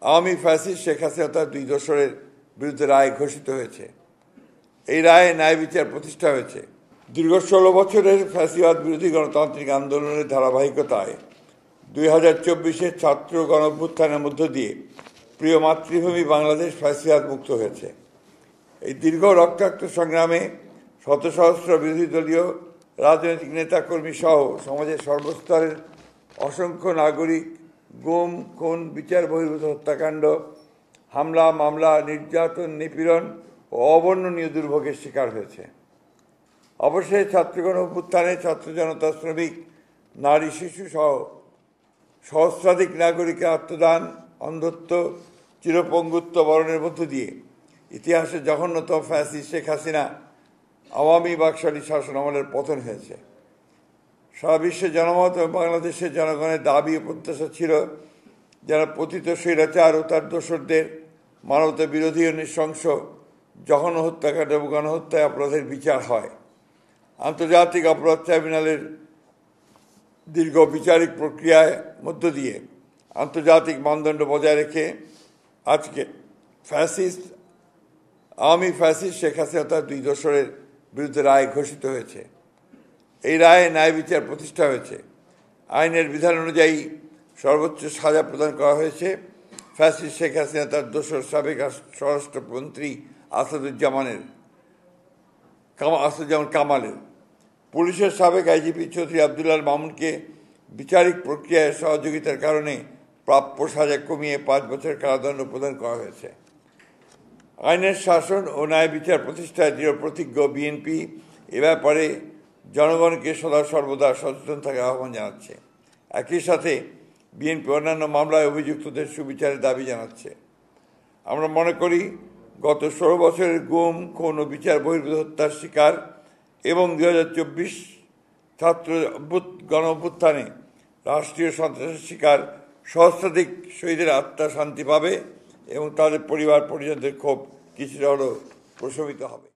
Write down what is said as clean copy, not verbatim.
Awami fascist Sheikh Hasina তার 2 দশরের বিরুদ্ধে রায় ঘোষিত হয়েছে। এই রায়ে ন্যায় বিচার প্রতিষ্ঠা হয়েছে। দীর্ঘ 16 বছরের ফ্যাসিবাদ বিরোধী গণতান্ত্রিক আন্দোলনের ধারাবাহিকতায় 2024-এর ছাত্র গণঅভ্যুত্থানের মধ্য দিয়ে প্রিয় মাতৃভূমি বাংলাদেশ ফ্যাসিবাদ মুক্ত হয়েছে। এই দীর্ঘ রক্তাক্ত সংগ্রামে শত সহস্র বিরোধী দলীয় রাজনৈতিক নেতাকর্মী সহ সমাজের সর্বস্তরের অসংখ্য নাগরিক গুম, খুন, বিচার বহির্ভূত হত্যাকাণ্ড, হামলা, মামলা, নির্যাতন, নিপীড়ন ও অবর্ণনীয় দুর্ভোগের শিকার হয়েছে। অবশেষে ছাত্রগণ অভ্যুত্থানে ছাত্র জনতা, শ্রমিক, নারী, শিশু সহ সহস্রাধিক নাগরিকের আত্মদান, অন্ধত্ব, চিরপঙ্গুত্ব বরণের মধ্য দিয়ে ইতিহাসে জঘন্যতম ফ্যাসিস্ট শেখ হাসিনা আওয়ামী বাকশালী শাসন আমলের পতন হয়েছে। সারা বিশ্বের জনমত এবং বাংলাদেশের জনগণের দাবি ও প্রত্যাশা ছিল যারা পতিত স্বৈরাচার ও তার দোসরদের মানবতা বিরোধী ও নৃশংস জঘন্য হত্যাকাণ্ড এবং গণহত্যায় অপরাধের বিচার হয়। আন্তর্জাতিক অপরাধ ট্রাইব্যুনালের দীর্ঘ বিচারিক প্রক্রিয়ার মধ্য দিয়ে আন্তর্জাতিক মানদণ্ড বজায় রেখে আজকে আওয়ামী ফ্যাসিস্ট শেখ হাসিনা তার 2 দশরের বিরুদ্ধে রায় ঘোষিত হয়েছে। এই রায়ে ন্যায় বিচার প্রতিষ্ঠা হয়েছে। আইনের বিধান অনুযায়ী সর্বোচ্চ সাজা প্রদান করা হয়েছে ফ্যাসিস্ট শেখ হাসিনা তার দোসর সাবেক স্বরাষ্ট্রমন্ত্রী আসাদুজ্জামান কামালের। পুলিশের সাবেক আইজিপি চৌধুরী আবদুল্লাহ মামুনকে বিচারিক প্রক্রিয়ায় সহযোগিতার কারণে প্রাপ্য সাজা কমিয়ে 5 বছরের কারাদণ্ড প্রদান করা হয়েছে। আইনের শাসন ও ন্যায় বিচার প্রতিষ্ঠায় দৃঢ় প্রতিজ্ঞ বিএনপি এ ব্যাপারে জনগণকে সদা সর্বদা সচেতন থাকার আহ্বান জানাচ্ছে। একই সাথে বিএনপি অন্যান্য মামলায় অভিযুক্তদের সুবিচারের দাবি জানাচ্ছে। আমরা মনে করি গত 16 বছরের গুম, খুন ও বিচার বহির্ভূত হত্যার শিকার এবং 2024 ছাত্র গণঅভ্যুত্থানে রাষ্ট্রীয় সন্ত্রাসের শিকার সহস্রাধিক শহীদের আত্মা শান্তি পাবে এবং তাদের পরিবার পরিজনদের ক্ষোভ কিছুটা হলেও প্রশমিত হবে।